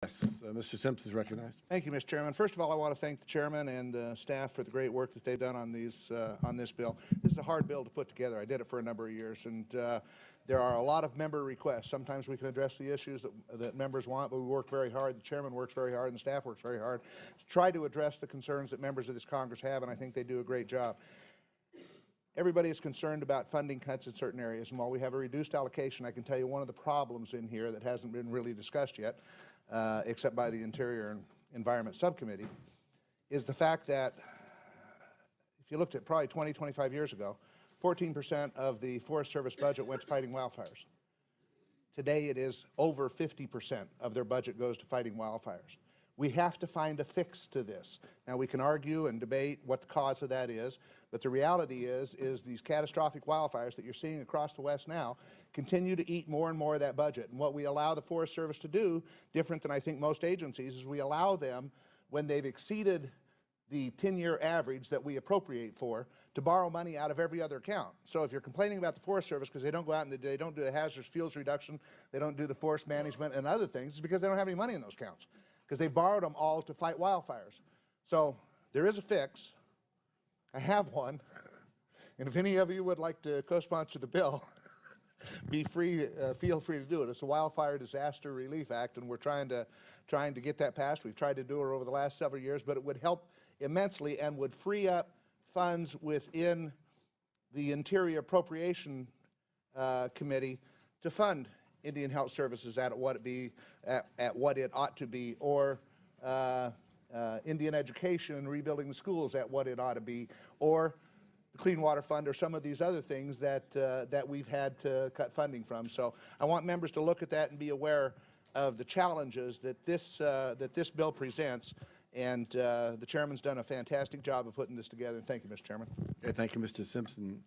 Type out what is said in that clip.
Yes, Mr. Simpson is recognized. Thank you, Mr. Chairman. First of all, I want to thank the chairman and the staff for the great work that they've done on this bill. This is a hard bill to put together. I did it for a number of years, and there are a lot of member requests. Sometimes we can address the issues that members want, but we work very hard. The chairman works very hard, and the staff works very hard to try to address the concerns that members of this Congress have, and I think they do a great job. Everybody is concerned about funding cuts in certain areas, and while we have a reduced allocation, I can tell you one of the problems in here that hasn't been really discussed yet, except by the Interior and Environment Subcommittee, is the fact that if you looked at probably 20, 25 years ago, 14% of the Forest Service budget went to fighting wildfires. Today it is over 50% of their budget goes to fighting wildfires. We have to find a fix to this. Now, we can argue and debate what the cause of that is, but the reality is these catastrophic wildfires that you're seeing across the West now continue to eat more and more of that budget. And what we allow the Forest Service to do, different than I think most agencies, is we allow them, when they've exceeded the 10-year average that we appropriate for, to borrow money out of every other account. So if you're complaining about the Forest Service because they don't go out and they don't do the hazardous fuels reduction, they don't do the forest management and other things, it's because they don't have any money in those accounts, because they borrowed them all to fight wildfires. So there is a fix. I have one. And if any of you would like to co-sponsor the bill, feel free to do it. It's the Wildfire Disaster Relief Act, and we're trying to get that passed. We've tried to do it over the last several years, but it would help immensely and would free up funds within the Interior Appropriations Committee to fund Indian Health Services at what it ought to be, or Indian education and rebuilding the schools at what it ought to be, or the Clean Water Fund, or some of these other things that we've had to cut funding from. So I want members to look at that and be aware of the challenges that this bill presents. And the chairman's done a fantastic job of putting this together. Thank you, Mr. Chairman. Okay, thank you, Mr. Simpson.